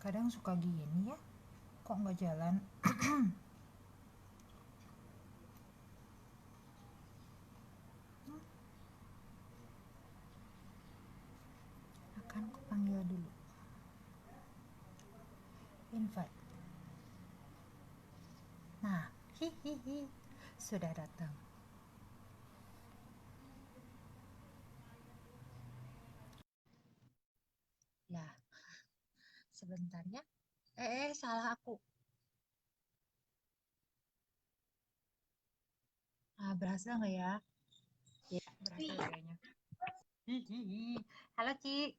Kadang suka gini ya, kok nggak jalan. Akan ku panggil dulu. Invite. Nah, hihihi, sudah datang. Ya, sebentar ya. Salah aku. Berhasil nggak ya? Ya, berhasil kayaknya. Hihihi. Halo, Ci.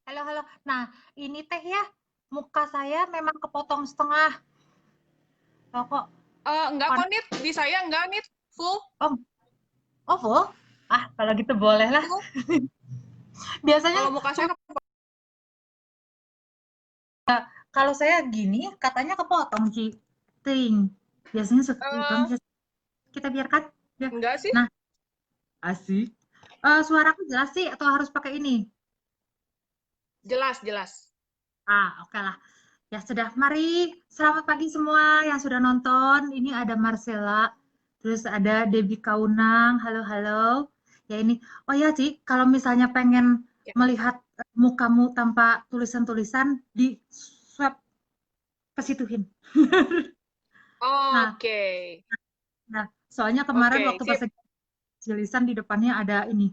Halo, halo. Nah, ini teh ya, muka saya memang kepotong setengah. Loh kok, Enggak kon kok, Nit. Di saya enggak, Nit. Full. oh, oh full? Kalau gitu boleh lah. Full. Biasanya Kalau muka saya kalau saya gini, katanya kepotong, Ci. Ting. Biasanya suka eh, bisa kita biarkan ya. enggak sih. Nah, asik. Suaraku jelas sih atau harus pakai ini? Jelas, jelas. Oke lah. Ya sudah, mari selamat pagi semua yang sudah nonton. Ini ada Marcella, terus ada Debbie Kaunang. Halo, halo. Ya ini. Oh ya, Ci, kalau misalnya pengen Ya. melihat mukamu tanpa tulisan-tulisan di swab ke situhin. Nah, Oke. nah, soalnya kemarin Oke, waktu pas sip. tulisan di depannya ada ini,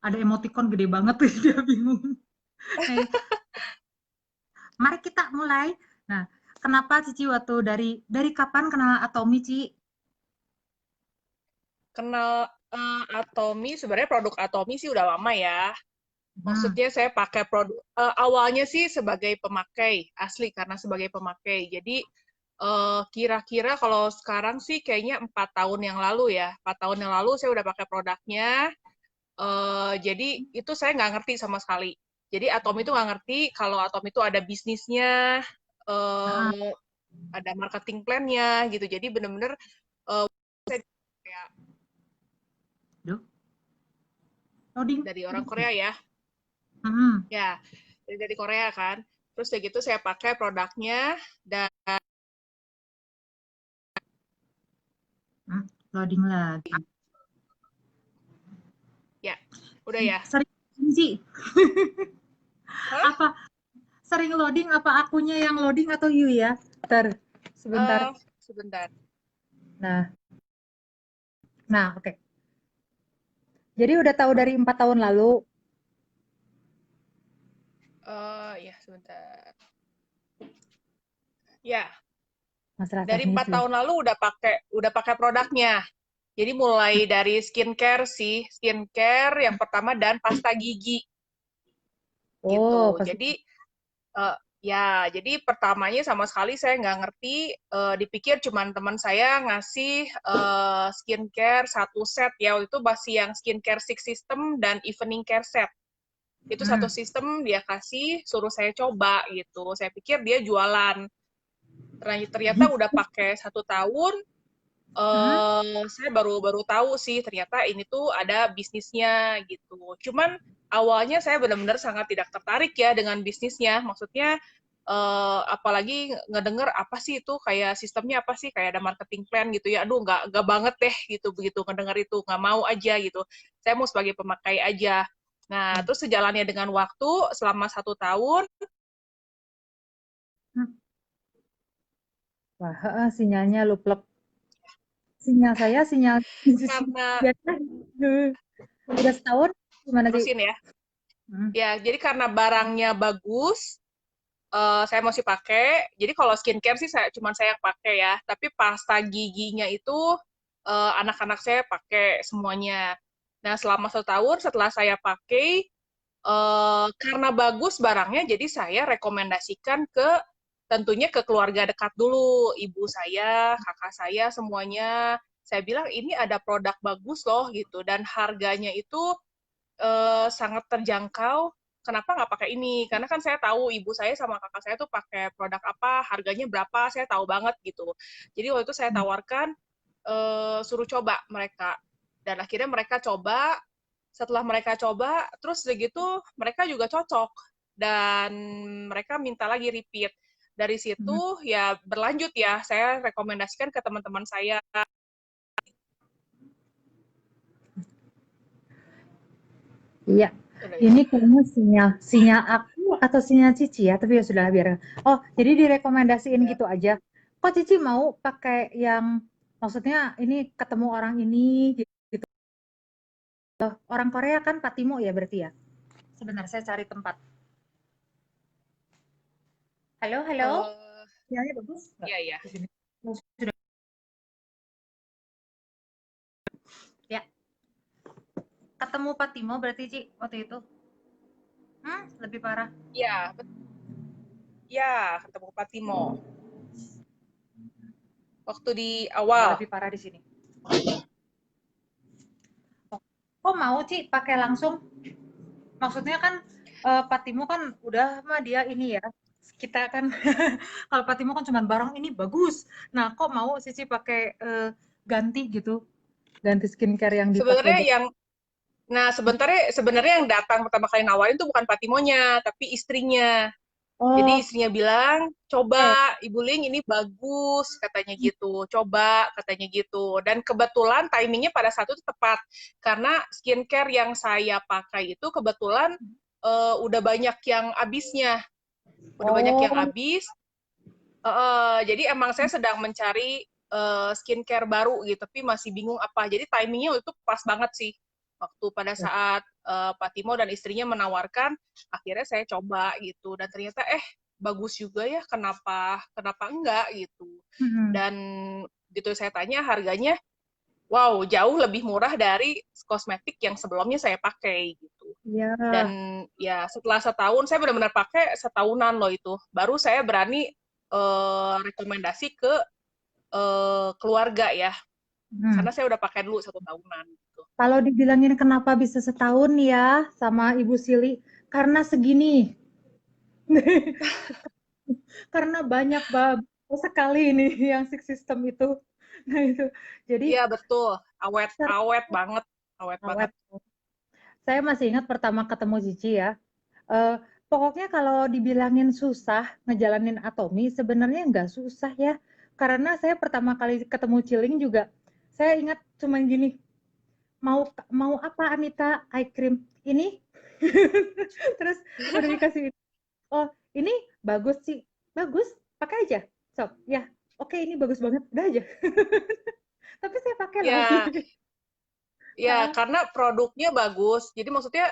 ada emoticon gede banget tuh dia bingung. Nah, mari kita mulai. Nah, kenapa Cici waktu dari kapan kenal Atomi, Ci? Kenal Atomi, sebenarnya produk Atomi sih udah lama ya. Hmm. Maksudnya saya pakai produk awalnya sih sebagai pemakai, asli karena sebagai pemakai. Jadi kira-kira kalau sekarang sih kayaknya 4 tahun yang lalu ya. 4 tahun yang lalu saya udah pakai produknya. Jadi itu saya nggak ngerti sama sekali. Jadi Atom itu nggak ngerti kalau Atom itu ada bisnisnya, Ah, eh, ada marketing plan-nya gitu. Jadi bener-bener saya kayak duh, loading. dari orang Korea ya, Hmm. ya dari Korea kan. Terus kayak gitu saya pakai produknya dan Hmm, loading lagi. ya udah ya. Sering sih. Hah? Apa sering loading apa akunya yang loading atau you ya? Bentar, sebentar. Sebentar. Nah, nah, oke. Jadi udah tahu dari 4 tahun lalu, Ya sebentar. Ya, masalah dari teknis 4 ya. tahun lalu udah pakai produknya. Jadi mulai dari skincare sih, skincare yang pertama dan pasta gigi Oh, gitu. pas. Jadi jadi pertamanya sama sekali saya nggak ngerti, dipikir cuman teman saya ngasih skincare satu set ya, waktu itu masih yang skincare six system dan evening care set. Itu satu Hmm. sistem dia kasih, suruh saya coba gitu. Saya pikir dia jualan. Ternyata udah pakai 1 tahun, Hmm. saya baru baru tahu sih ternyata ini tuh ada bisnisnya gitu. Cuman awalnya saya benar-benar sangat tidak tertarik ya dengan bisnisnya. Maksudnya apalagi ngedenger apa sih itu kayak sistemnya apa sih kayak ada marketing plan gitu ya. Aduh nggak banget deh gitu begitu ngedenger itu nggak mau aja gitu. Saya mau sebagai pemakai aja. Nah terus sejalannya dengan waktu selama 1 tahun. Hmm. Wah, sinyalnya luplek. Sinyal saya, sinyal Karena biasa. Udah setahun gimana sih? terusin ya. Hmm. Ya, jadi karena barangnya bagus, saya masih pakai. Jadi kalau skincare sih saya yang pakai ya. Tapi pasta giginya itu anak-anak saya pakai semuanya. Nah, selama 1 tahun setelah saya pakai, karena bagus barangnya, jadi saya rekomendasikan tentunya ke keluarga dekat dulu, ibu saya, kakak saya, semuanya. Saya bilang ini ada produk bagus loh gitu, dan harganya itu sangat terjangkau. Kenapa nggak pakai ini? Karena kan saya tahu ibu saya sama kakak saya tuh pakai produk apa, harganya berapa, saya tahu banget gitu. Jadi waktu itu saya tawarkan, suruh coba mereka. Dan akhirnya mereka coba, setelah mereka coba, terus begitu mereka juga cocok. dan mereka minta lagi repeat. Dari situ ya berlanjut ya, saya rekomendasikan ke teman-teman saya. Iya, ini kayaknya sinyal aku atau sinyal Cici ya, tapi ya sudah biar. Oh, jadi direkomendasiin Ya. gitu aja. Kok Cici mau pakai yang, maksudnya ini ketemu orang ini gitu. Orang Korea kan Patimo ya berarti ya? Sebentar, saya cari tempat. Halo, halo. Uh, Sinyalnya bagus nggak? ya ya. Di sini. Oh, sudah. Ya, ketemu Patimo berarti Ci waktu itu. Lebih parah. Ya, ya, ketemu Patimo. Waktu di Nggak awal. lebih parah di sini. Kok mau Ci pakai langsung? Maksudnya kan Patimo kan udah mah dia ini ya. Kita kan kalau Patimo kan cuma barang ini bagus. Nah, kok mau Cici pakai ganti gitu? Ganti skincare yang dipakai Sebenarnya gitu. yang Nah, sebenarnya yang datang pertama kali nawarin tuh bukan Patimonya, tapi istrinya. Jadi Oh, istrinya bilang, oke. coba Ibu Ling ini bagus, katanya gitu. Coba, katanya gitu. Dan kebetulan timingnya pada saat itu tepat. Karena skincare yang saya pakai itu kebetulan udah banyak yang habisnya. Udah banyak yang Oh, habis. Jadi emang saya sedang mencari skincare baru gitu, tapi masih bingung apa. Jadi timingnya itu pas banget sih. Waktu pada saat Pak Timo dan istrinya menawarkan, akhirnya saya coba gitu. Dan ternyata bagus juga ya, kenapa enggak gitu. mm-mm. Dan gitu saya tanya harganya, wow jauh lebih murah dari kosmetik yang sebelumnya saya pakai gitu. Iya. Dan ya setelah setahun, saya benar-benar pakai setahunan loh itu. Baru saya berani rekomendasi ke keluarga ya. Hmm. Karena saya udah pakai dulu 1 tahunan gitu. Kalau dibilangin kenapa bisa setahun ya sama Ibu Sili, karena segini. Karena banyak sekali ini yang six system itu. Nah itu. Jadi Iya betul, awet awet banget, awet awet. banget. Saya masih ingat pertama ketemu Cici ya. Eh, pokoknya kalau dibilangin susah ngejalanin Atomi, sebenarnya nggak susah ya. Karena saya pertama kali ketemu Ciling juga, saya ingat cuma gini, mau mau apa Anita eye cream ini? Terus udah dikasih, oh ini bagus sih, bagus, pakai aja, sob. Ya, oke ini bagus banget, udah aja. Tapi saya pakai loh. Ya, ya karena produknya bagus. Jadi maksudnya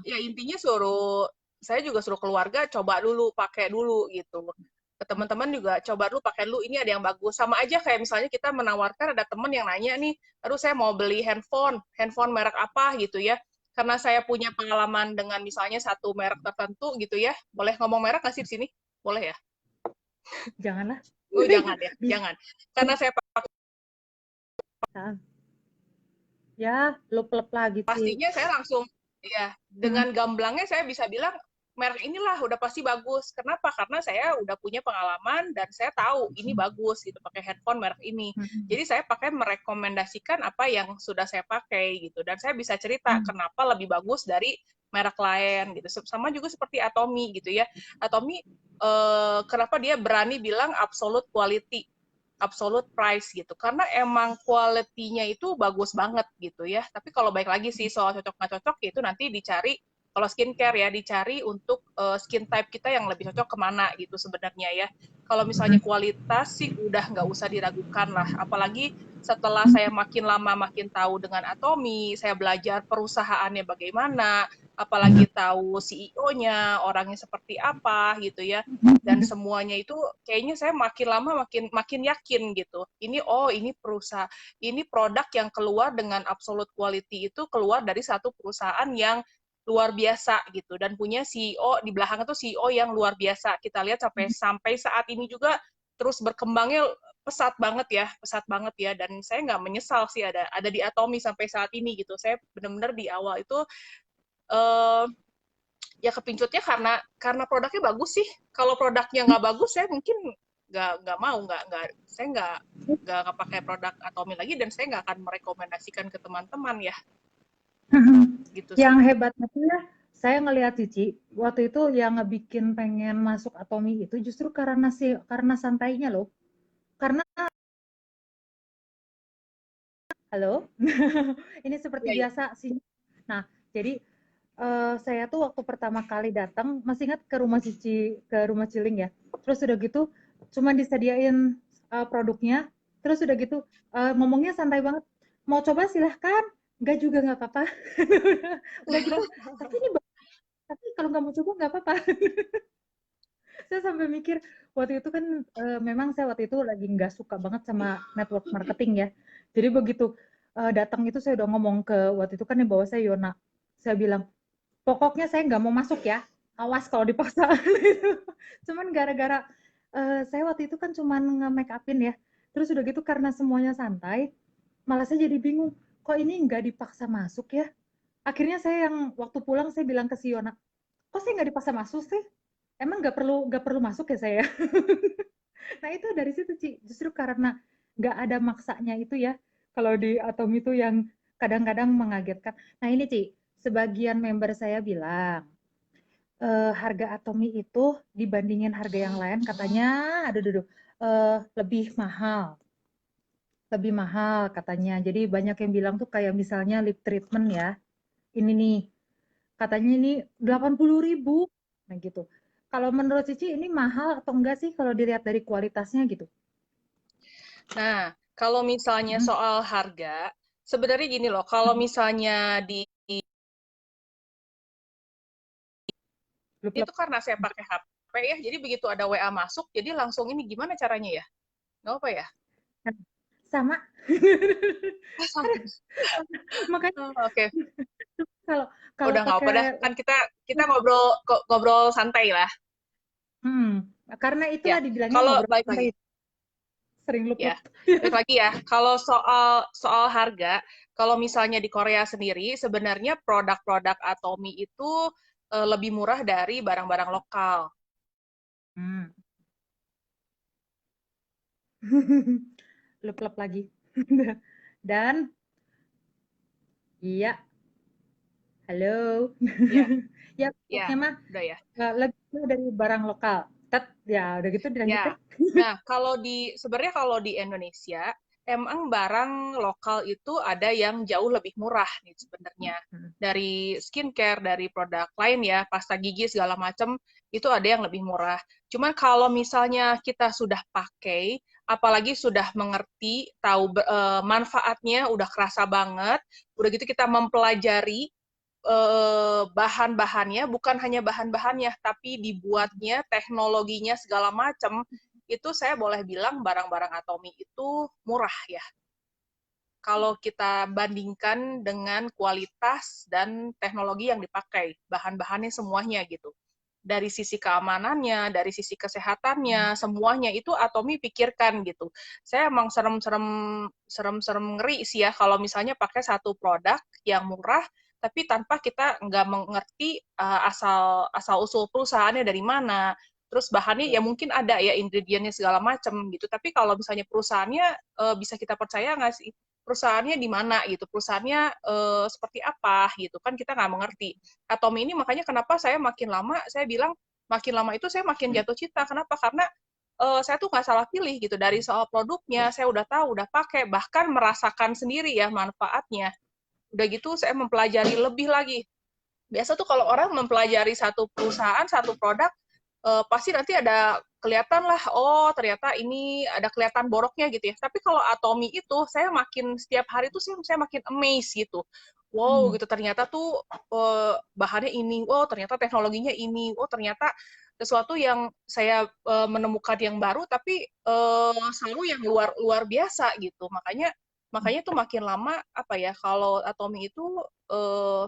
ya intinya saya juga suruh keluarga coba dulu, pakai dulu gitu. Ke teman-teman juga coba dulu pakai dulu, ini ada yang bagus. Sama aja kayak misalnya kita menawarkan, ada teman yang nanya nih, aduh saya mau beli handphone merek apa gitu ya. Karena saya punya pengalaman dengan misalnya satu merek tertentu gitu ya. Boleh ngomong merek nggak sih di sini? Boleh ya? Janganlah. Oh jangan ya, Bisa. jangan. Karena saya Ya, lup-lup lagi sih. pastinya saya langsung ya Hmm. dengan gamblangnya saya bisa bilang merek inilah udah pasti bagus. Kenapa? Karena saya udah punya pengalaman dan saya tahu ini bagus gitu pakai handphone merek ini. Hmm. Jadi saya pakai merekomendasikan apa yang sudah saya pakai gitu dan saya bisa cerita Hmm. kenapa lebih bagus dari merek lain gitu. Sama juga seperti Atomi gitu ya. Atomi kenapa dia berani bilang absolute quality, absolute price gitu karena emang quality-nya itu bagus banget gitu ya. Tapi kalau baik lagi sih soal cocok nggak cocok itu nanti dicari kalau skincare ya dicari untuk skin type kita yang lebih cocok kemana gitu sebenarnya ya. Kalau misalnya kualitas sih udah nggak usah diragukan lah. Apalagi setelah saya makin lama makin tahu dengan Atomi, saya belajar perusahaannya bagaimana, apalagi tahu CEO-nya, orangnya seperti apa gitu ya. Dan semuanya itu kayaknya saya makin lama makin makin yakin gitu. Ini perusahaan, ini produk yang keluar dengan absolute quality itu keluar dari satu perusahaan yang luar biasa gitu dan punya CEO di belakang itu CEO yang luar biasa. Kita lihat sampai saat ini juga terus berkembangnya pesat banget ya dan saya nggak menyesal sih ada di Atomi sampai saat ini gitu. Saya benar-benar di awal itu eh, ya kepincutnya karena produknya bagus sih. Kalau produknya nggak bagus, saya mungkin nggak mau, saya nggak pakai produk Atomi lagi dan saya nggak akan merekomendasikan ke teman-teman ya, gitu Yang sih. hebatnya tuh ya, saya ngelihat Cici waktu itu yang ngebikin pengen masuk Atomi itu justru karena santainya loh. Karena halo, ini seperti Iya, iya. biasa sih. Nah, jadi saya tuh waktu pertama kali datang masih ingat ke rumah Cici, ke rumah Ciling ya. Terus udah gitu cuma disediain produknya. Terus udah gitu ngomongnya santai banget. Mau coba silahkan. Enggak juga nggak apa-apa. Udah gitu. Tapi ini tapi kalau nggak mau coba nggak apa-apa. Saya sampai mikir waktu itu kan memang saya waktu itu lagi nggak suka banget sama network marketing ya. Jadi begitu datang itu saya udah ngomong ke waktu itu kan yang bawa saya Yona. Saya bilang, pokoknya saya nggak mau masuk ya. Awas kalau dipaksa. Cuman gara-gara saya waktu itu kan cuman nge-make upin ya. Terus udah gitu karena semuanya santai, malah saya jadi bingung. Kok ini nggak dipaksa masuk ya? Akhirnya saya yang waktu pulang saya bilang ke si Yona, kok saya nggak dipaksa masuk sih? Emang nggak perlu masuk ya saya? Nah itu dari situ Ci, justru karena nggak ada maksanya itu ya, kalau di Atom itu yang kadang-kadang mengagetkan. Nah ini Ci, sebagian member saya bilang, harga Atomi itu dibandingin harga yang lain katanya, aduh, aduh, aduh, lebih mahal katanya. Jadi banyak yang bilang tuh kayak misalnya lip treatment ya, ini nih, katanya ini 80.000, nah gitu. Kalau menurut Cici ini mahal atau enggak sih kalau dilihat dari kualitasnya gitu? Nah, kalau misalnya Mhm, soal harga, sebenarnya gini loh, kalau mhm, misalnya blub-blub. itu karena saya pakai HP ya, jadi begitu ada WA masuk, jadi langsung ini gimana caranya ya? Nggak apa ya? Nah, sama. Makanya Oh, oke, kalau kalau udah nggak apa pakai dah. Kan kita kita ngobrol ngobrol santai lah. hmm, karena itulah Ya, dibilangnya kalau ngobrol balik santai, lagi, sering ya, lup-lup. balik lagi ya. Kalau soal soal harga, kalau misalnya di Korea sendiri, sebenarnya produk-produk Atomi itu lebih murah dari barang-barang lokal. Hmm. Lup-lup lagi. Dan iya, halo. Ya, Ya, ya, pokoknya mah udah ya. lebih murah dari barang lokal. Tet, ya udah gitu dilanjutin. Ya, nah kalau sebenarnya kalau di Indonesia emang barang lokal itu ada yang jauh lebih murah nih sebenarnya Hmm. dari skincare, dari produk lain ya, pasta gigi segala macam itu ada yang lebih murah. Cuman kalau misalnya kita sudah pakai, apalagi sudah mengerti, tahu manfaatnya, udah kerasa banget, udah gitu kita mempelajari bahan-bahannya, bukan hanya bahan-bahannya, tapi dibuatnya, teknologinya segala macam, itu saya boleh bilang barang-barang Atomi itu murah ya. Kalau kita bandingkan dengan kualitas dan teknologi yang dipakai, bahan-bahannya semuanya gitu. Dari sisi keamanannya, dari sisi kesehatannya, semuanya itu Atomi pikirkan gitu. Saya emang serem-serem ngeri sih ya kalau misalnya pakai satu produk yang murah tapi tanpa kita nggak mengerti asal asal usul perusahaannya dari mana. Terus bahannya ya mungkin ada ya ingredientnya segala macam gitu. Tapi kalau misalnya perusahaannya bisa kita percaya nggak sih? Perusahaannya di mana gitu, perusahaannya seperti apa gitu kan kita nggak mengerti. Atomi ini makanya kenapa saya makin lama saya bilang makin lama itu saya makin jatuh cinta. Kenapa? Karena saya tuh nggak salah pilih gitu dari soal produknya saya udah tahu, udah pakai, bahkan merasakan sendiri ya manfaatnya. Udah gitu saya mempelajari lebih lagi. Biasa tuh kalau orang mempelajari satu perusahaan, satu produk, pasti nanti ada kelihatan lah, oh ternyata ini ada kelihatan boroknya gitu ya. Tapi kalau Atomi itu, saya makin setiap hari tuh saya makin amazed gitu. Wow, Hmm. gitu ternyata tuh bahannya ini, oh ternyata teknologinya ini, oh ternyata sesuatu yang saya menemukan yang baru, tapi selalu yang luar luar biasa gitu. Makanya makanya tuh makin lama apa ya kalau Atomi itu uh,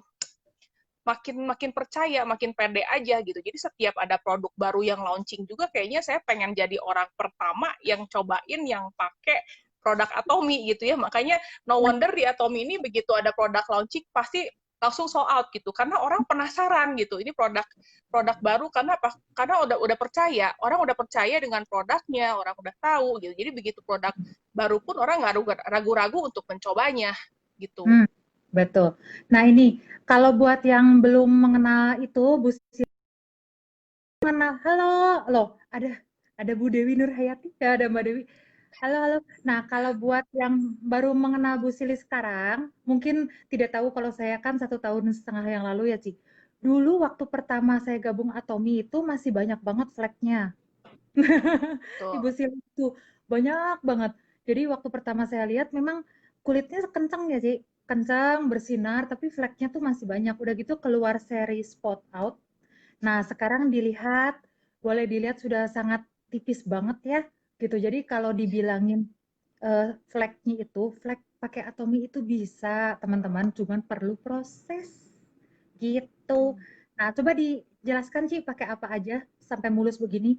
makin makin percaya, makin pede aja gitu. Jadi setiap ada produk baru yang launching juga kayaknya saya pengen jadi orang pertama yang cobain yang pakai produk Atomi gitu ya. Makanya no wonder di Atomi ini begitu ada produk launching pasti langsung sold out gitu karena orang penasaran gitu ini produk produk baru karena apa karena udah percaya orang udah percaya dengan produknya orang udah tahu gitu jadi begitu produk baru pun orang nggak ragu-ragu untuk mencobanya gitu. Hmm. betul. Nah ini, kalau buat yang belum mengenal itu, Bu Siti mengenal, halo, loh, ada Bu Dewi Nurhayati, ya ada Mbak Dewi. Halo, halo. Nah, kalau buat yang baru mengenal Bu Sili sekarang, mungkin tidak tahu kalau saya kan 1,5 tahun yang lalu ya, Ci. Dulu waktu pertama saya gabung Atomi itu masih banyak banget flagnya. Ibu Tuh. Sili itu banyak banget. Jadi waktu pertama saya lihat memang kulitnya kencang ya, Ci. Kencang, bersinar, tapi flagnya tuh masih banyak. Udah gitu keluar seri Spot Out. Nah, sekarang dilihat, boleh dilihat sudah sangat tipis banget ya, gitu. Jadi kalau dibilangin flagnya itu, flag pakai Atomi itu bisa, teman-teman, cuman perlu proses, gitu. Nah, coba dijelaskan sih pakai apa aja sampai mulus begini.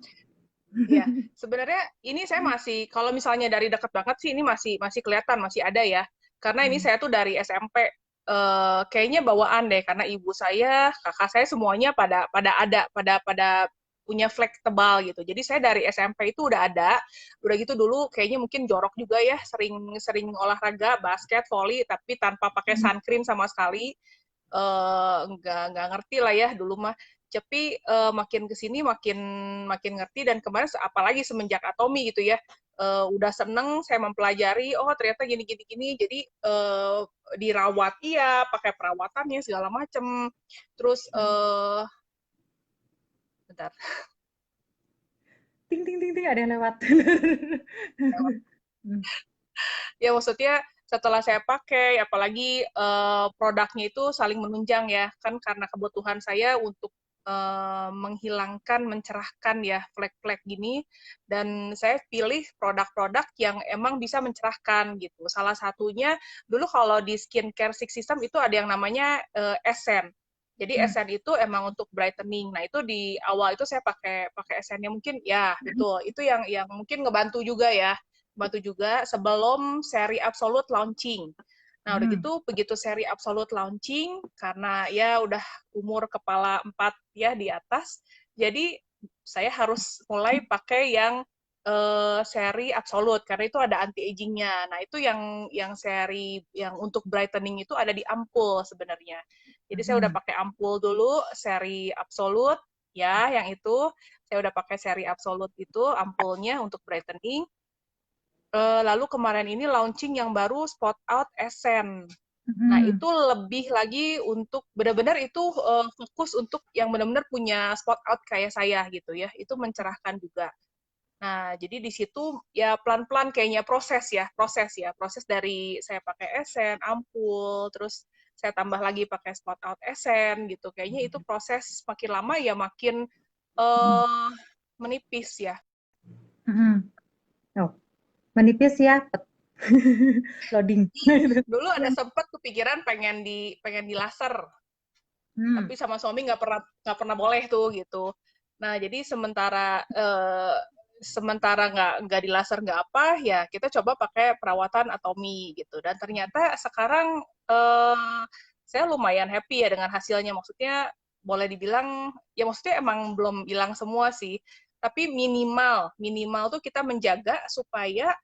Iya, sebenarnya ini saya masih, kalau misalnya dari dekat banget sih, ini masih masih kelihatan, masih ada ya. Karena ini Hmm. saya tuh dari SMP, kayaknya bawaan deh, karena ibu saya, kakak saya semuanya pada pada ada, pada punya flek tebal gitu. Jadi saya dari SMP itu udah ada, udah gitu dulu kayaknya mungkin jorok juga ya, sering olahraga, basket, volley, tapi tanpa pakai sunscreen sama sekali. Nggak ngerti lah ya dulu mah. Tapi makin ke sini makin makin ngerti, dan kemarin apalagi semenjak Atomi gitu ya, udah seneng saya mempelajari, oh ternyata gini gini gini, jadi dirawat iya, pakai perawatannya segala macem. Terus bentar, Ting ting ting ting ada yang lewat. Hmm. ya maksudnya setelah saya pakai, apalagi produknya itu saling menunjang ya, kan karena kebutuhan saya untuk menghilangkan, mencerahkan ya flek-flek gini, dan saya pilih produk-produk yang emang bisa mencerahkan gitu. Salah satunya, dulu kalau di skincare Six System itu ada yang namanya Essence. Jadi Hmm. Essence itu emang untuk brightening. Nah itu di awal itu saya pakai pakai Essence-nya mungkin ya betul. Itu yang mungkin ngebantu juga ya, bantu juga sebelum seri Absolute launching. Nah, udah Hmm. gitu, begitu seri Absolute launching, karena ya udah umur kepala 4 ya di atas, jadi saya harus mulai pakai yang seri Absolute, karena itu ada anti-aging-nya. Nah, itu yang seri yang untuk brightening itu ada di ampul sebenarnya. Jadi saya udah Hmm. pakai ampul dulu, seri Absolute, ya, yang itu. Saya udah pakai seri Absolute itu, ampulnya untuk brightening. Lalu kemarin ini launching yang baru Spot Out Essence. Nah, Hmm. itu lebih lagi untuk benar-benar itu fokus untuk yang benar-benar punya spot out kayak saya gitu ya. Itu mencerahkan juga. Nah, jadi di situ ya pelan-pelan kayaknya proses dari saya pakai Essence, ampul, terus saya tambah lagi pakai spot out Essence gitu. Kayaknya itu proses makin lama ya makin eh menipis ya. Hmm. Oh, menipis ya. Loading. Dulu ada sempat kepikiran pengen di laser, Hmm. tapi sama suami nggak pernah boleh tuh gitu. Nah jadi sementara nggak di laser nggak apa ya, kita coba pakai perawatan Atomi gitu, dan ternyata sekarang saya lumayan happy ya dengan hasilnya. Maksudnya boleh dibilang ya, maksudnya emang belum hilang semua sih, tapi minimal minimal tuh kita menjaga supaya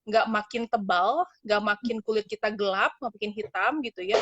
nggak makin tebal, nggak makin kulit kita gelap, nggak makin hitam gitu ya.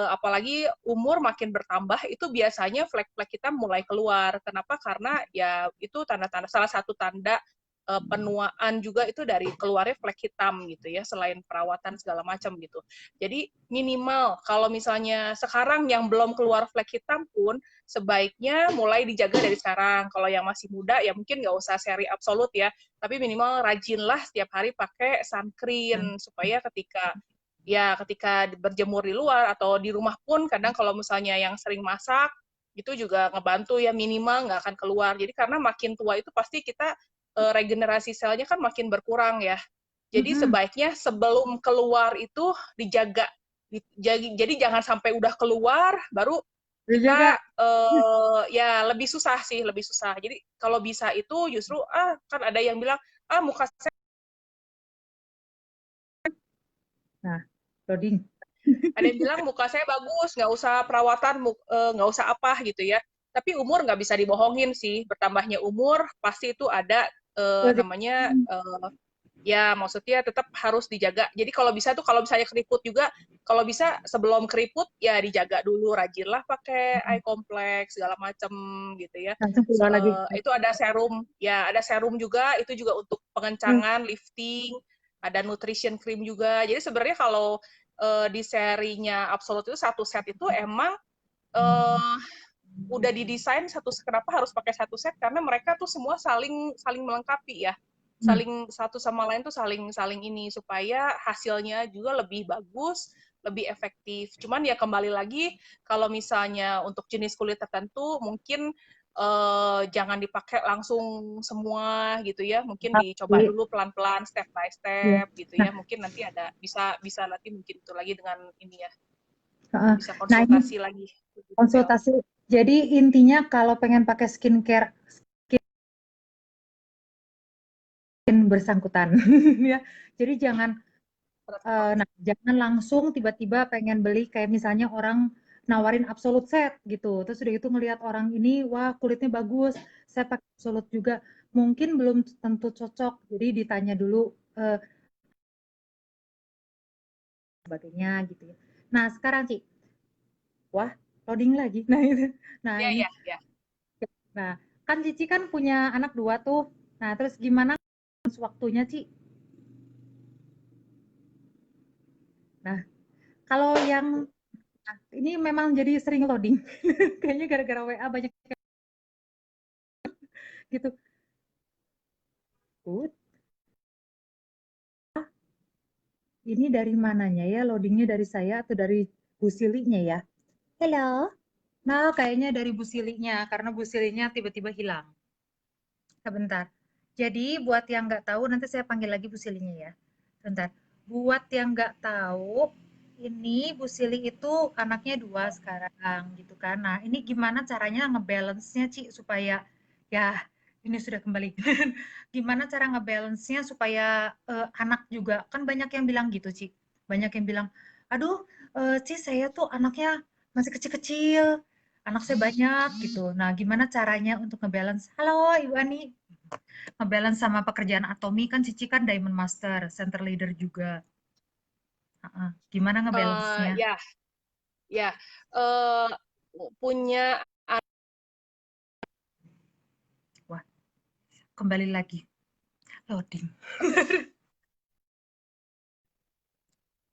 Apalagi umur makin bertambah, itu biasanya flek-flek kita mulai keluar. Kenapa? Karena ya itu tanda-tanda, salah satu tanda penuaan juga itu dari keluarnya flek hitam gitu ya, selain perawatan segala macam gitu. Jadi minimal kalau misalnya sekarang yang belum keluar flek hitam pun sebaiknya mulai dijaga dari sekarang. Kalau yang masih muda ya mungkin nggak usah seri absolut ya, tapi minimal rajinlah setiap hari pakai sunscreen supaya ketika berjemur di luar atau di rumah pun, kadang kalau misalnya yang sering masak itu juga ngebantu ya, minimal nggak akan keluar. Jadi karena makin tua itu pasti kita regenerasi selnya kan makin berkurang ya. Jadi Hmm. sebaiknya sebelum keluar itu dijaga. Jadi jangan sampai udah keluar baru kita Dijaga. ya lebih susah sih, lebih susah. Jadi kalau bisa itu justru kan ada yang bilang muka saya, Nah, loading. ada yang bilang muka saya bagus, nggak usah perawatan, nggak usah apa gitu ya. Tapi umur nggak bisa dibohongin sih. Bertambahnya umur pasti itu ada namanya Ya, maksudnya tetap harus dijaga. Jadi kalau bisa tuh, kalau misalnya keriput juga, kalau bisa sebelum keriput ya dijaga dulu, rajinlah pakai eye complex segala macem gitu ya. Langsung keluar lagi. Itu ada serum, ya ada serum juga, itu juga untuk pengencangan, lifting, ada nutrition cream juga. Jadi sebenarnya kalau di serinya Absolute itu satu set itu emang eh, udah didesain kenapa harus pakai satu set karena mereka tuh semua saling saling melengkapi ya, Hmm. saling satu sama lain tuh saling saling ini supaya hasilnya juga lebih bagus, lebih efektif. Cuman ya kembali lagi kalau misalnya untuk jenis kulit tertentu mungkin jangan dipakai langsung semua gitu ya, mungkin dicoba Tapi, dulu pelan-pelan step by ya. step gitu Nah, ya, mungkin nanti ada bisa bisa nanti mungkin itu lagi dengan ini ya, heeh. bisa Nah, ini konsultasi lagi lebih detail. konsultasi. Jadi intinya kalau pengen pakai skincare skin bersangkutan ya. Jadi jangan langsung tiba-tiba pengen beli kayak misalnya orang nawarin Absolute Set gitu. Terus udah itu ngelihat orang ini, wah kulitnya bagus, saya pakai Absolute juga. Mungkin belum tentu cocok. Jadi ditanya dulu eh, sebagainya gitu ya. Nah, sekarang Ci, wah, loading lagi. Nah, itu. Nah, Ya ini. ya ya. Nah, kan Cici kan punya anak dua tuh. Nah, terus gimana waktunya, Ci? Nah, kalau yang nah, ini memang jadi sering loading. Kayaknya gara-gara WA banyak gitu. Good. Ini dari mananya ya? Loadingnya dari saya atau dari Bu Silinya ya? Halo. Nah, kayaknya dari Bu Silinya karena Bu Silinya tiba-tiba hilang. Sebentar. Jadi buat yang nggak tahu nanti saya panggil lagi Bu Silinya ya. Sebentar. Buat yang nggak tahu, ini Bu Sili itu anaknya dua sekarang gitu kan. Nah, ini gimana caranya ngebalance-nya Ci supaya ya ini sudah kembali. Gimana cara ngebalance-nya supaya anak juga kan banyak yang bilang gitu Ci. Banyak yang bilang, aduh Ci saya tuh anaknya masih kecil-kecil, anak saya banyak gitu. Nah, gimana caranya untuk ngebalance? Halo Ibu Ani, ngebalance sama pekerjaan Atomi kan Cici kan Diamond Master, center leader juga. Gimana ngebalance-nya? Ya, ya. Eh, punya Wah, kembali lagi. Loading.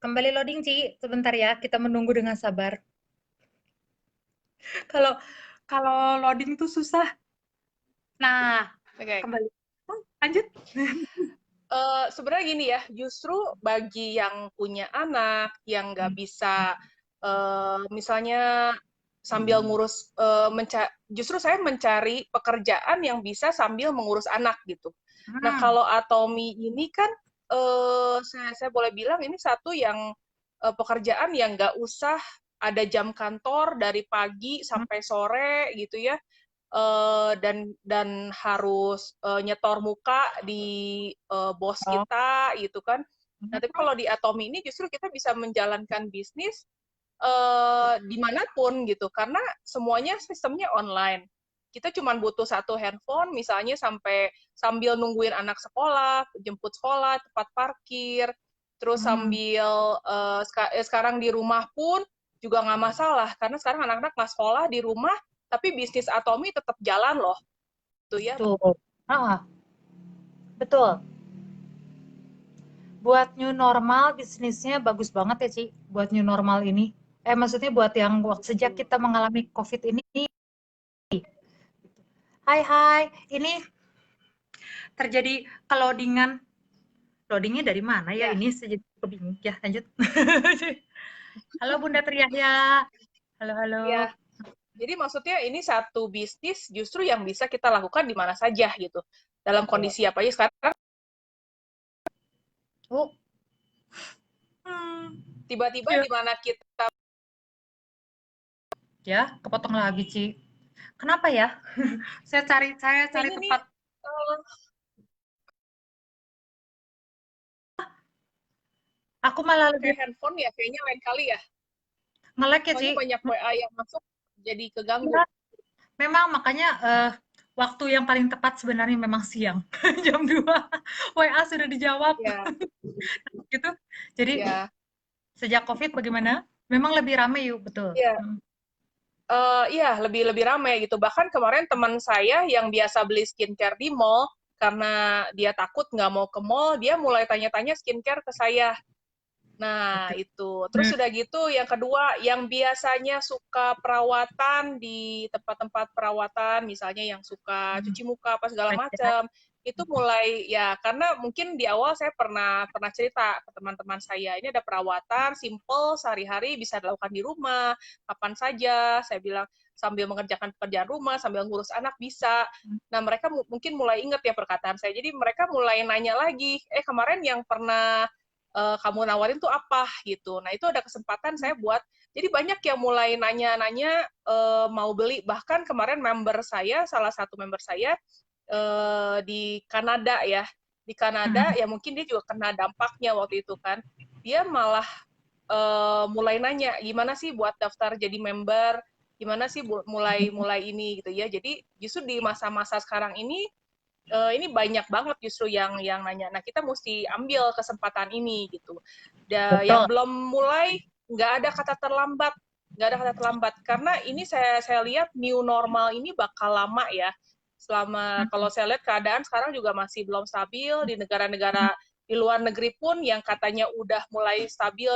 Kembali loading, Ci. Sebentar ya, kita menunggu dengan sabar. Kalau kalau loading tuh susah. Nah, Oke. kembali. Lanjut. Sebenarnya gini ya, justru bagi yang punya anak yang nggak Hmm. bisa, misalnya sambil ngurus, justru saya mencari pekerjaan yang bisa sambil mengurus anak gitu. Nah, Hmm. kalau Atomi ini kan, saya boleh bilang ini satu yang pekerjaan yang nggak usah ada jam kantor dari pagi sampai sore gitu ya, dan harus nyetor muka di bos Oh. kita gitu kan. Nah, tapi kalau di Atomi ini justru kita bisa menjalankan bisnis dimanapun gitu, karena semuanya sistemnya online. Kita cuma butuh satu handphone, misalnya sambil nungguin anak sekolah, jemput sekolah, tempat parkir, terus Hmm. sambil sekarang di rumah pun juga nggak masalah, karena sekarang anak-anak nggak sekolah di rumah, tapi bisnis Atomi tetap jalan loh, tuh ya. Betul. Ah, betul. Buat new normal bisnisnya bagus banget ya, Ci. Buat new normal ini. Maksudnya buat yang sejak kita mengalami COVID ini. Hai, hai. Ini terjadi kelodingan. Loadingnya dari mana ya? Ya, Ini saya jadi kebingung. Ya, lanjut. Halo Bunda Triyahya. Halo, halo. ya. Jadi maksudnya ini satu bisnis justru yang bisa kita lakukan di mana saja gitu. Dalam kondisi apa aja sekarang Oh, hmm. tiba-tiba Ya, di mana kita ya, kepotong lagi, Ci. Kenapa ya? Saya cari kayaknya nih tempat. uh, Aku malah pakai lebih handphone ya kayaknya lain kali ya. nge-lag ya, Ci. Soalnya banyak WA yang masuk jadi keganggu. Ya, memang makanya waktu yang paling tepat sebenarnya memang siang, jam 2 WA sudah dijawab, Ya, gitu. Jadi ya, sejak COVID bagaimana? Memang lebih ramai yuk, betul. ya. Iya, lebih lebih ramai gitu. Bahkan kemarin teman saya yang biasa beli skincare di mall, karena dia takut nggak mau ke mall, dia mulai tanya-tanya skincare ke saya. Nah, Oke. itu. Terus Hmm, sudah gitu, yang kedua, yang biasanya suka perawatan di tempat-tempat perawatan, misalnya yang suka hmm. cuci muka apa segala Istirahat. macam, itu mulai ya karena mungkin di awal saya pernah pernah cerita ke teman-teman saya, ini ada perawatan simple sehari-hari bisa dilakukan di rumah, kapan saja. Saya bilang sambil mengerjakan pekerjaan rumah, sambil ngurus anak bisa. Nah, mereka mungkin mulai ingat ya perkataan saya. Jadi mereka mulai nanya lagi, kemarin yang pernah kamu nawarin tuh apa gitu. Nah itu ada kesempatan saya buat. Jadi banyak yang mulai nanya-nanya mau beli. Bahkan kemarin member saya, salah satu member saya di Kanada ya. Di Kanada Hmm. ya mungkin dia juga kena dampaknya waktu itu kan. Dia malah mulai nanya gimana sih buat daftar jadi member, gimana sih mulai mulai ini gitu ya. Jadi justru di masa-masa sekarang ini banyak banget justru yang nanya. Nah, kita mesti ambil kesempatan ini gitu. Yang Betul. belum mulai nggak ada kata terlambat, nggak ada kata terlambat karena ini saya lihat new normal ini bakal lama ya. Selama Hmm. kalau saya lihat keadaan sekarang juga masih belum stabil di negara-negara di luar negeri pun yang katanya udah mulai stabil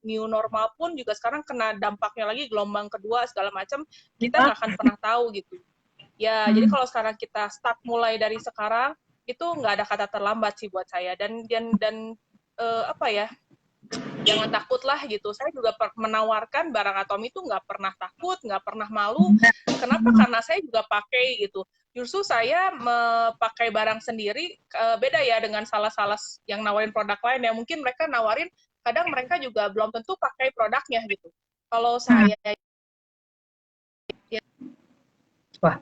new normal pun juga sekarang kena dampaknya lagi gelombang kedua segala macam kita Ya. nggak akan pernah tahu gitu. Ya, jadi Hmm. kalau sekarang kita start mulai dari sekarang, itu nggak ada kata terlambat sih buat saya. Dan apa ya, jangan takut lah gitu. Saya juga menawarkan barang Atom itu nggak pernah takut, nggak pernah malu. Kenapa? Hmm. Karena saya juga pakai gitu. Justru saya pakai barang sendiri beda ya dengan salah-salah yang nawarin produk lain. Ya mungkin mereka nawarin, kadang mereka juga belum tentu pakai produknya gitu. Kalau Hmm. saya ya, Wah,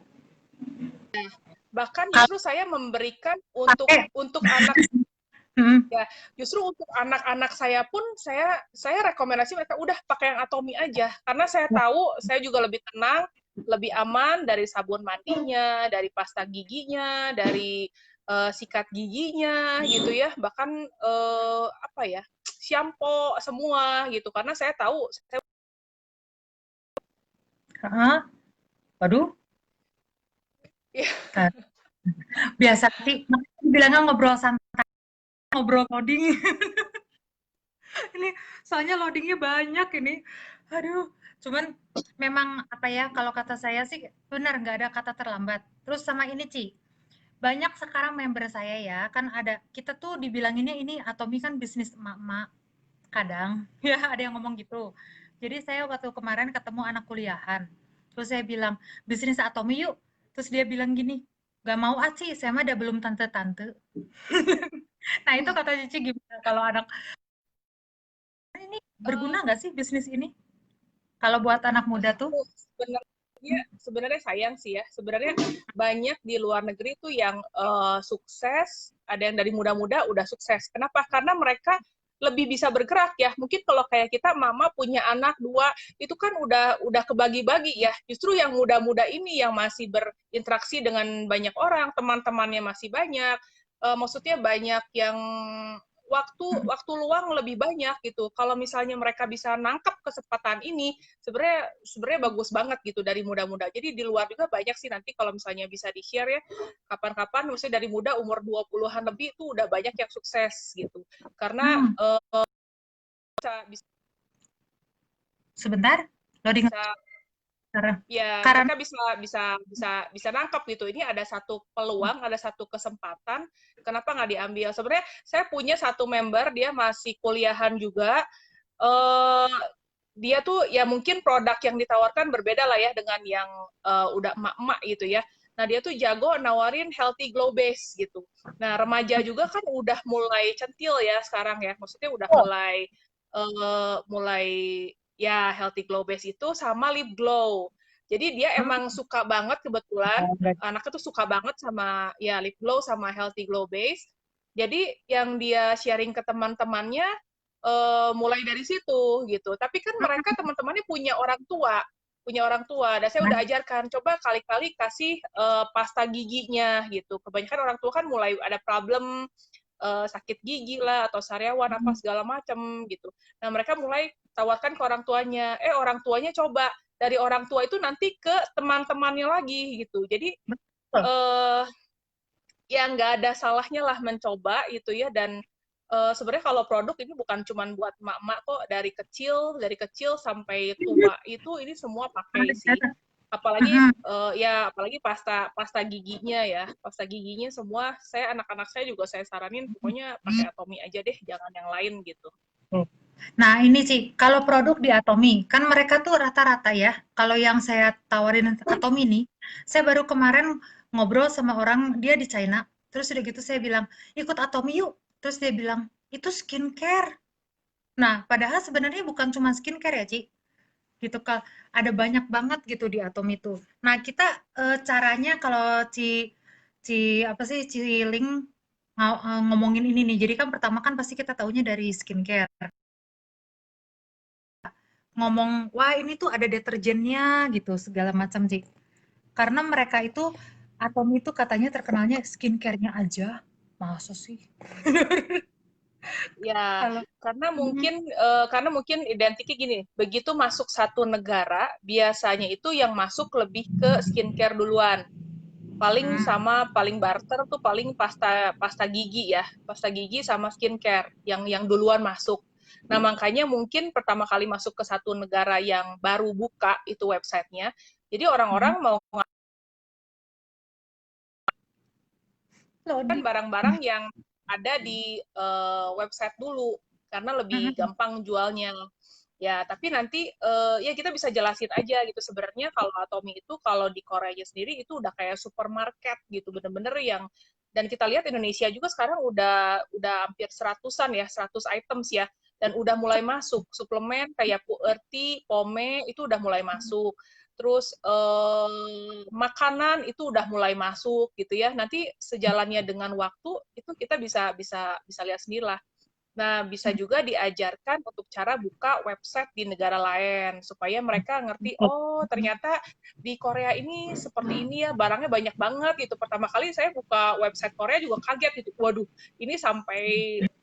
bahkan kalau justru saya memberikan untuk pakai. untuk anak. Hmm. Ya, justru untuk anak-anak saya pun saya rekomendasi mereka udah pakai yang Atomi aja karena saya tahu saya juga lebih tenang, lebih aman dari sabun mandinya, dari pasta giginya, dari sikat giginya gitu ya, bahkan apa ya, shampoo semua gitu karena saya tahu saya Heeh. Waduh, ya, kan. Biasa sih, makanya bilangnya ngobrol santai, ngobrol coding. Ini soalnya loadingnya banyak ini. Aduh, cuman memang apa ya, kalau kata saya sih benar nggak ada kata terlambat. Terus sama ini Ci, banyak sekarang member saya ya, kan ada kita tuh dibilanginnya ini Atomi kan bisnis emak-emak kadang ya ada yang ngomong gitu. Jadi saya waktu kemarin ketemu anak kuliahan, terus saya bilang bisnis Atomi yuk. Terus dia bilang gini, gak mau Aci, saya mah ada belum tante-tante. Nah itu kata Cici gimana kalau anak ini berguna eh, nggak sih bisnis ini? Kalau buat anak muda tuh? sebenarnya sayang sih ya. Sebenarnya banyak di luar negeri tuh yang sukses, ada yang dari muda-muda udah sukses. Kenapa? Karena mereka lebih bisa bergerak ya. Mungkin kalau kayak kita mama punya anak dua, itu kan udah kebagi-bagi ya. Justru yang muda-muda ini yang masih berinteraksi dengan banyak orang, teman-temannya masih banyak. Maksudnya banyak yang waktu waktu luang lebih banyak gitu. Kalau misalnya mereka bisa nangkap kesempatan ini, sebenarnya sebenarnya bagus banget gitu dari muda-muda. Jadi di luar juga banyak sih nanti kalau misalnya bisa di-share ya, kapan-kapan maksudnya dari muda umur 20-an lebih itu udah banyak yang sukses gitu. Karena Hmm, bisa sebentar, loading bisa karena ya karena mereka bisa bisa bisa bisa nangkap gitu. Ini ada satu peluang, ada satu kesempatan, kenapa nggak diambil? Sebenarnya saya punya satu member, dia masih kuliahan juga. Eh, dia tuh ya mungkin produk yang ditawarkan berbeda lah ya dengan yang udah emak-emak gitu ya. Nah dia tuh jago nawarin healthy glow base gitu. Nah remaja juga kan udah mulai centil ya sekarang ya, maksudnya udah oh, mulai ya healthy glow base itu sama lip glow. Jadi dia hmm, emang suka banget kebetulan berarti anaknya tuh suka banget sama ya lip glow sama healthy glow base. Jadi yang dia sharing ke teman-temannya mulai dari situ gitu. Tapi kan mereka teman-temannya punya orang tua, punya orang tua. Dan saya udah ajarkan, coba kali-kali kasih pasta giginya gitu. Kebanyakan orang tua kan mulai ada problem sakit gigi lah atau sariawan apa segala macam gitu. Nah mereka mulai tawarkan ke orang tuanya, orang tuanya coba dari orang tua itu nanti ke teman-temannya lagi gitu. Jadi ya nggak ada salahnya lah mencoba gitu ya. Dan sebenarnya kalau produk ini bukan cuma buat emak-emak kok, dari kecil sampai tua itu ini semua pakai sih. Apalagi apalagi pasta giginya ya, pasta giginya semua saya anak-anak saya juga saya saranin pokoknya pakai Atomi aja deh, jangan yang lain gitu. Nah, ini sih, kalau produk di Atomi, kan mereka tuh rata-rata ya, kalau yang saya tawarin Atomi nih, saya baru kemarin ngobrol sama orang, dia di China, terus udah gitu saya bilang, ikut Atomi yuk. Terus dia bilang, itu skincare. Nah, padahal sebenarnya bukan cuma skincare ya, Ci. Gitu, Kak. Ada banyak banget gitu di Atomi itu. Nah, kita caranya kalau apa sih, Ci Ling ngomongin ini nih, jadi kan pertama kan pasti kita taunya dari skincare. Ngomong, wah ini tuh ada deterjennya gitu, segala macam sih. Karena mereka itu, Atom itu katanya terkenalnya skincare-nya aja. Masa sih? Ya, Kalau karena mungkin identiknya gini, begitu masuk satu negara, biasanya itu yang masuk lebih ke skincare duluan. Paling barter tuh paling pasta pasta gigi ya, pasta gigi sama skincare yang duluan masuk. Nah, makanya mungkin pertama kali masuk ke satu negara yang baru buka itu websitenya, jadi orang-orang mau kan loading. barang-barang yang ada di website dulu karena lebih gampang jualnya. Ya, tapi nanti ya kita bisa jelasin aja gitu. Sebenarnya kalau Atomi itu kalau di Korea sendiri itu udah kayak supermarket gitu, bener-bener yang dan kita lihat Indonesia juga sekarang udah hampir seratusan ya, 100 items ya, dan udah mulai masuk suplemen kayak Puerti, Pome itu udah mulai masuk. Terus makanan itu udah mulai masuk gitu ya. Nanti sejalannya dengan waktu itu kita bisa lihat sendiri lah. Nah, bisa juga diajarkan untuk cara buka website di negara lain supaya mereka ngerti, oh ternyata di Korea ini seperti ini ya, barangnya banyak banget gitu. Pertama kali saya buka website Korea juga kaget gitu. Waduh, ini sampai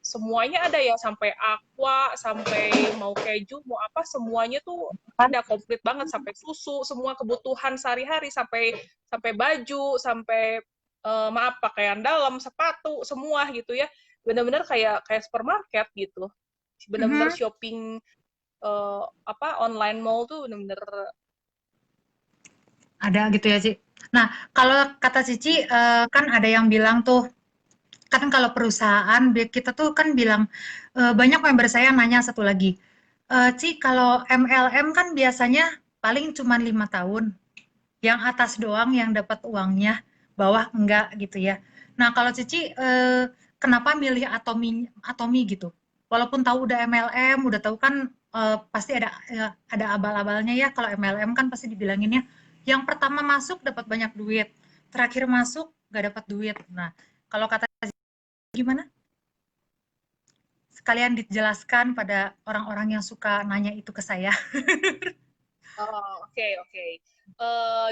semuanya ada ya, sampai aqua, sampai mau keju, mau apa semuanya tuh ada komplit banget sampai susu, semua kebutuhan sehari-hari sampai baju, sampai maaf pakaian dalam, sepatu, semua gitu ya benar-benar kayak supermarket gitu. Benar-benar shopping online mall tuh benar-benar Ada gitu ya, Ci. Nah, kalau kata Cici, kan ada yang bilang tuh, kan kalau perusahaan, kita tuh kan bilang, banyak member saya nanya satu lagi, Ci, kalau MLM kan biasanya paling cuma 5 tahun, yang atas doang yang dapat uangnya, bawah enggak gitu ya. Nah, kalau Cici kenapa milih Atomi gitu? Walaupun tahu udah MLM, udah tahu kan pasti ada abal-abalnya ya. Kalau MLM kan pasti dibilanginnya yang pertama masuk dapat banyak duit, terakhir masuk nggak dapat duit. Nah, kalau kata gimana? Sekalian dijelaskan pada orang-orang yang suka nanya itu ke saya. oh, oke, oke.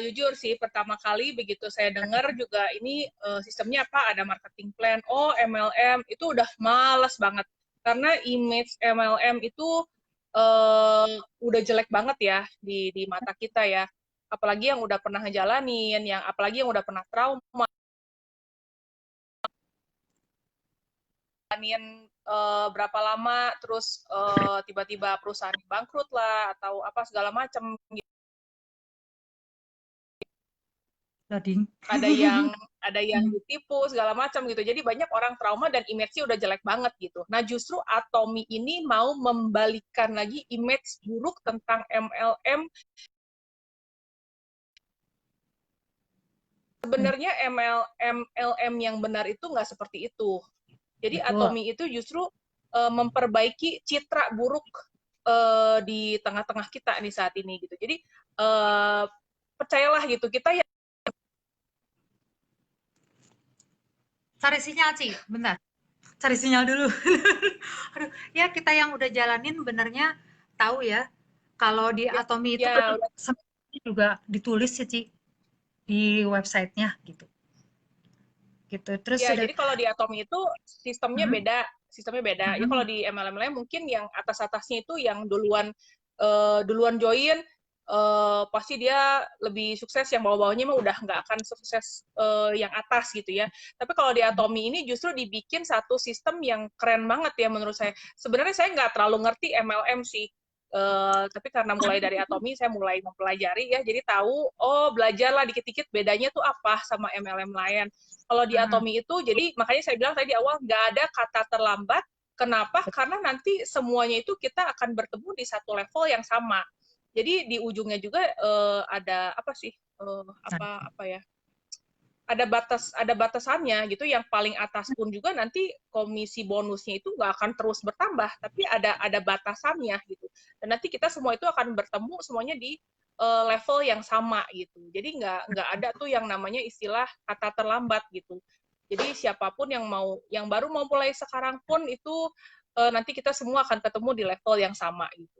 Jujur sih, pertama kali begitu saya dengar juga ini sistemnya apa, ada marketing plan, oh MLM, itu udah males banget. Karena image MLM itu udah jelek banget ya di mata kita ya. Apalagi yang udah pernah ngejalanin, apalagi yang udah pernah trauma, berapa lama, terus tiba-tiba perusahaan bangkrut lah, atau apa segala macam. Loading. ada yang ada yang ditipu segala macam gitu. Jadi banyak orang trauma dan image-nya udah jelek banget gitu. Nah, justru Atomi ini mau membalikan lagi image buruk tentang MLM. Sebenarnya MLM yang benar itu nggak seperti itu. Jadi Betul. Atomi itu justru memperbaiki citra buruk di tengah-tengah kita nih saat ini gitu. Jadi percayalah gitu, kita ya Cari sinyal, Ci. Bentar. Cari sinyal dulu. Aduh, ya kita yang udah jalanin benernya tahu ya. Kalau di Atomi itu ya juga ditulis ya, Ci, di websitenya gitu. Gitu. Terus Ya, sudah jadi kalau di Atomi itu sistemnya hmm, beda, sistemnya beda. Ya kalau hmm, di MLM lain mungkin yang atas-atasnya itu yang duluan join, pasti dia lebih sukses, yang bawah-bawahnya mah udah nggak akan sukses yang atas gitu ya. Tapi kalau di Atomi ini justru dibikin satu sistem yang keren banget ya menurut saya. Sebenarnya saya nggak terlalu ngerti MLM sih. Tapi karena mulai dari Atomi, saya mulai mempelajari ya, jadi tahu, oh belajarlah dikit-dikit bedanya tuh apa sama MLM lain. Kalau di hmm, Atomi itu, jadi makanya saya bilang tadi di awal, nggak ada kata terlambat. Kenapa? Karena nanti semuanya itu kita akan bertemu di satu level yang sama. Jadi di ujungnya juga ada apa sih? Apa ya? Ada batasannya gitu. Yang paling atas pun juga nanti komisi bonusnya itu nggak akan terus bertambah, tapi ada batasannya gitu. Dan nanti kita semua itu akan bertemu semuanya di level yang sama gitu. Jadi nggak ada tuh yang namanya istilah kata terlambat gitu. Jadi siapapun yang baru mau mulai sekarang pun itu nanti kita semua akan ketemu di level yang sama gitu.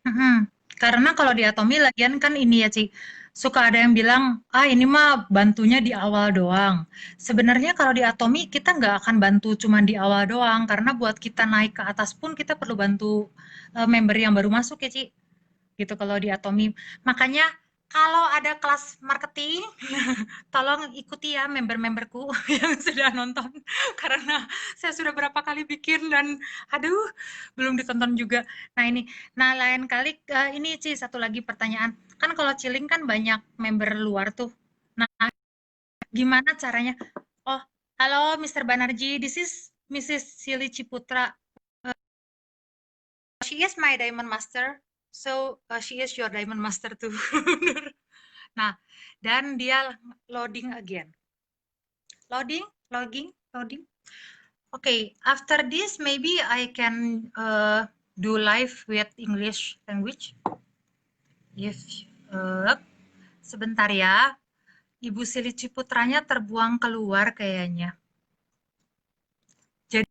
hmm. Karena kalau di Atomi lagian kan ini ya, Ci, suka ada yang bilang, ah ini mah bantunya di awal doang. Sebenarnya kalau di Atomi kita nggak akan bantu cuma di awal doang, karena buat kita naik ke atas pun kita perlu bantu member yang baru masuk ya, Ci. Gitu kalau di Atomi. Makanya kalau ada kelas marketing, tolong ikuti ya member-memberku yang sudah nonton karena saya sudah berapa kali bikin dan aduh belum ditonton juga. Nah ini, nah lain kali ini sih satu lagi pertanyaan. Kan kalau Ciling kan banyak member luar tuh. Nah, gimana caranya? Oh, halo Mr. Banerjee, this is Mrs. Silly Ciputra. She is my diamond master. So she is your diamond master too. Nah, dan dia loading again. Loading, logging, loading. Okay, after this maybe I can do live with English language. If sebentar ya, Ibu Sili Ciputranya terbuang keluar kayaknya. Jadi,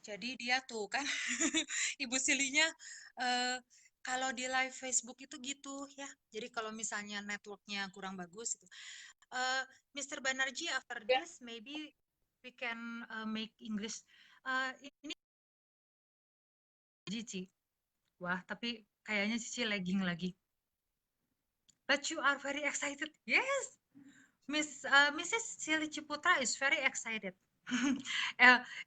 jadi dia tuh kan, Ibu Silinya eh, kalau di live Facebook itu gitu ya. Jadi kalau misalnya networknya kurang bagus itu. Mr. Banerjee, after Ya, this maybe we can make English. Ini Cici. Wah, tapi kayaknya Cici lagging lagi. But you are very excited. Yes, Mrs. Silly Ciputra is very excited.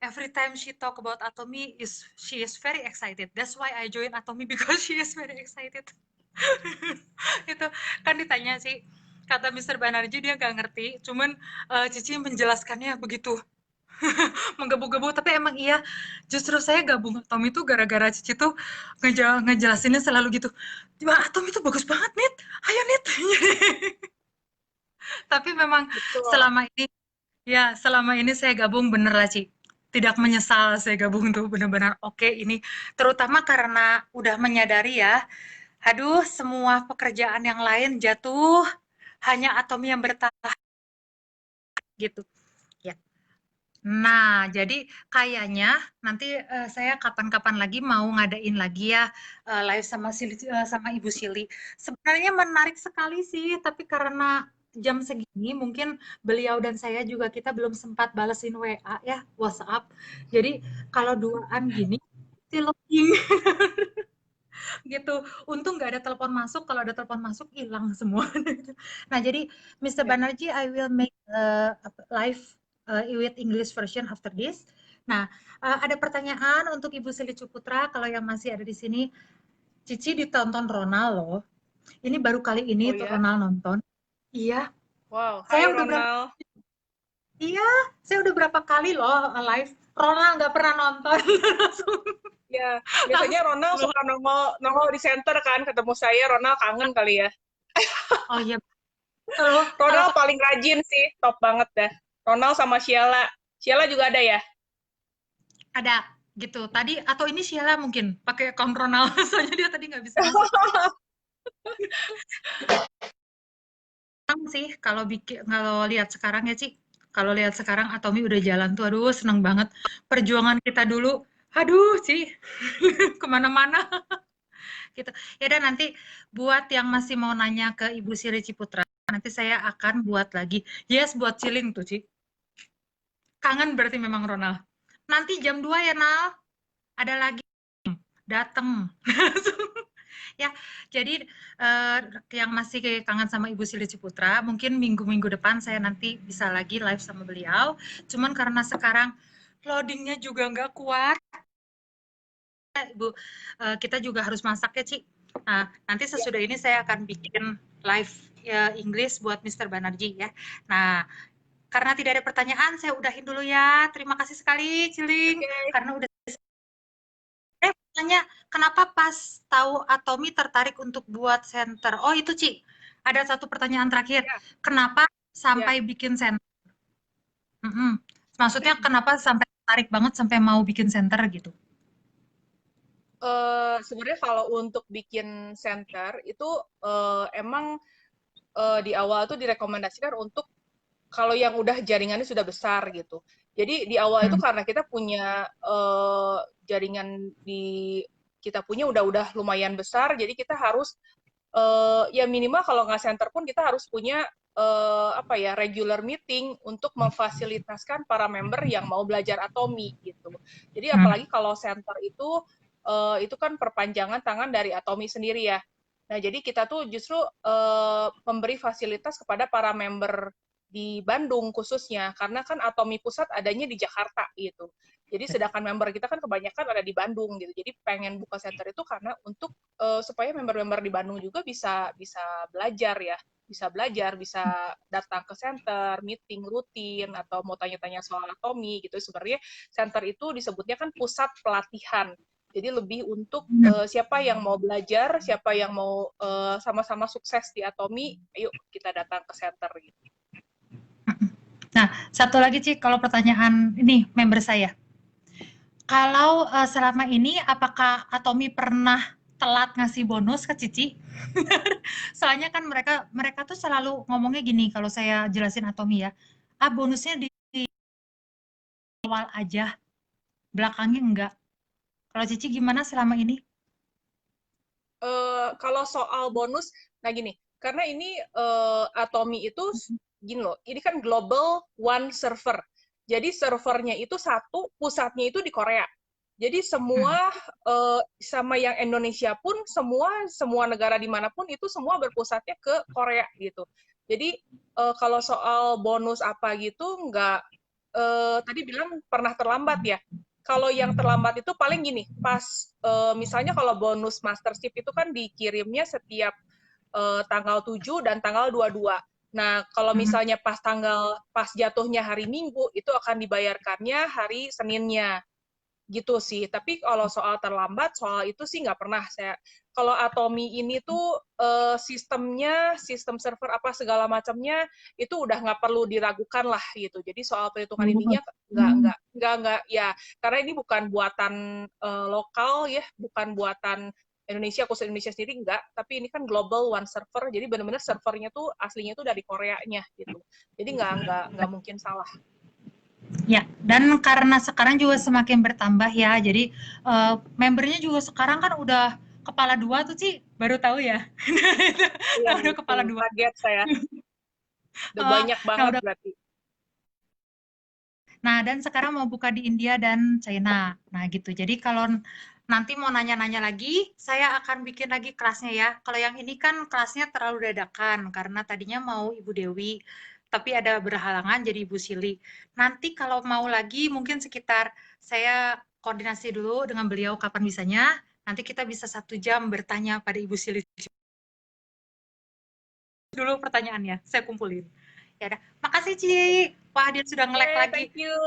Every time she talk about Atomy, she is very excited. That's why I join Atomy because she is very excited. Itu kan ditanya sih, kata Mr. Banerjee dia nggak ngerti, cuman Cici menjelaskannya begitu menggebu-gebu, tapi emang iya, justru saya gabung Atom itu gara-gara Cici tuh ngejelasinnya selalu gitu, wah Atom itu bagus banget Nit, ayo Nit. Tapi memang betul. selama ini, ya selama ini saya gabung bener lah Ci, tidak menyesal saya gabung tuh benar-benar oke ini, terutama karena udah menyadari ya, aduh semua pekerjaan yang lain jatuh, hanya Atom yang bertahan gitu ya. Nah, jadi kayaknya nanti saya kapan-kapan lagi mau ngadain lagi ya live sama sama Ibu Sili. Sebenarnya menarik sekali sih, tapi karena jam segini mungkin beliau dan saya juga kita belum sempat balesin WA ya, WhatsApp. Jadi kalau duaan gini, si login gitu. Untung nggak ada telepon masuk, kalau ada telepon masuk hilang semua. Nah, jadi Mr. Ya. Banerjee, I will make live with English version after this. Nah, ada pertanyaan untuk Ibu Sili Cuputra, kalau yang masih ada di sini, Cici ditonton Ronald loh. Ini baru kali ini Oh tuh ya. Ronald nonton. Iya, Wow. Hai saya udah berapa, Ronald. iya, saya udah berapa kali loh live. Ronald nggak pernah nonton. langsung, Ya, biasanya langsung. Ronald suka nongol nongol di center kan, ketemu saya, Ronald kangen kali ya. Oh iya, kalau Ronald paling rajin sih, top banget dah. Ronald sama Sheila. Sheila juga ada ya? ada gitu tadi atau ini Sheila mungkin pakai account Ronald soalnya dia tadi nggak bisa masuk sih kalau bikin kalau lihat sekarang ya Ci, kalau lihat sekarang Atomi udah jalan tuh aduh seneng banget perjuangan kita dulu aduh Ci kemana-mana Gitu. Ya dan nanti buat yang masih mau nanya ke Ibu Siri Ciputra, nanti saya akan buat lagi. Yes, buat chilling tuh, Ci. Kangen berarti memang Ronald. Nanti jam 2 ya, Nal. Ada lagi dateng. Ya, jadi yang masih kangen sama Ibu Sili Ciputra, mungkin minggu-minggu depan saya nanti bisa lagi live sama beliau. Cuman karena sekarang loadingnya juga nggak kuat, Ibu, kita juga harus masak ya, Ci. Nah, nanti Ya, sesudah ini saya akan bikin live ya, Inggris buat Mr. Banerjee ya. Nah, karena tidak ada pertanyaan, saya udahin dulu ya. Terima kasih sekali, Ciling, oke. karena udah tanya kenapa pas tahu Atomi tertarik untuk buat center. Oh itu Ci, ada satu pertanyaan terakhir. Ya, Kenapa ya. sampai bikin center? Mm-mm. Maksudnya kenapa sampai tertarik banget sampai mau bikin center gitu? Sebenarnya kalau untuk bikin center itu emang di awal tuh direkomendasikan untuk kalau yang udah jaringannya sudah besar gitu. Jadi di awal itu Hmm. karena kita punya jaringan di kita punya udah lumayan besar, jadi kita harus ya minimal kalau nggak center pun kita harus punya apa ya regular meeting untuk memfasilitasikan para member yang mau belajar Atomi gitu. Jadi Hmm. apalagi kalau center itu kan perpanjangan tangan dari Atomi sendiri ya. Nah, jadi kita tuh justru memberi fasilitas kepada para member di Bandung khususnya, karena kan Atomi Pusat adanya di Jakarta gitu. Jadi sedangkan member kita kan kebanyakan ada di Bandung gitu. Jadi pengen buka center itu karena untuk supaya member-member di Bandung juga bisa bisa belajar ya, bisa datang ke center, meeting rutin atau mau tanya-tanya soal Atomi gitu. Sebenarnya center itu disebutnya kan pusat pelatihan. Jadi lebih untuk siapa yang mau belajar, siapa yang mau sama-sama sukses di Atomi, ayo kita datang ke center gitu. Nah, satu lagi Ci, kalau pertanyaan ini member saya. Kalau selama ini apakah Atomi pernah telat ngasih bonus ke Cici? Soalnya kan mereka mereka tuh selalu ngomongnya gini kalau saya jelasin Atomi ya. Ah, bonusnya di awal aja, belakangnya enggak. Kalau Cici gimana selama ini? Kalau soal bonus, nah gini, karena ini Atomi itu gini loh, ini kan global one server. Jadi servernya itu satu, pusatnya itu di Korea. Jadi Hmm. semua sama yang Indonesia pun semua semua negara dimanapun itu semua berpusatnya ke Korea gitu. Jadi kalau soal bonus apa gitu nggak tadi bilang pernah terlambat ya. Kalau yang terlambat itu paling gini, pas misalnya kalau bonus mastership itu kan dikirimnya setiap tanggal 7 dan tanggal 22. Nah, kalau Hmm. misalnya pas jatuhnya hari Minggu itu akan dibayarkannya hari Seninnya gitu sih. Tapi kalau soal terlambat, soal itu sih nggak pernah saya. Kalau Atomi ini tuh sistem server apa segala macamnya itu udah nggak perlu diragukan lah gitu. Jadi soal perhitungan ininya nggak ya karena ini bukan buatan lokal ya, bukan buatan Indonesia khusus Indonesia sendiri enggak, tapi ini kan global one server, jadi benar-benar servernya tuh aslinya tuh dari Koreanya gitu. Jadi nggak mungkin salah. Ya, dan karena sekarang juga semakin bertambah ya, jadi membernya juga sekarang kan udah kepala dua tuh Ci, baru tahu ya. Iya Udah itu kepala dua. kaget saya. Udah Eh, banyak nah banget udah. berarti. Nah dan sekarang mau buka di India dan China. Nah gitu. Jadi kalau nanti mau nanya-nanya lagi, saya akan bikin lagi kelasnya ya. Kalau yang ini kan kelasnya terlalu dadakan karena tadinya mau Ibu Dewi, tapi ada berhalangan jadi Ibu Sili. Nanti kalau mau lagi mungkin sekitar saya koordinasi dulu dengan beliau kapan bisanya. Nanti kita bisa 1 jam bertanya pada Ibu Sili dulu pertanyaannya. Saya kumpulin. Ya udah. Makasih Ci. Wah dia sudah nge-lag Oke, lagi. thank you.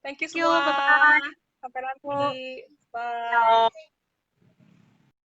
Thank you Thank you. semua. Bye-bye. Sampai nanti. Bye. Ciao.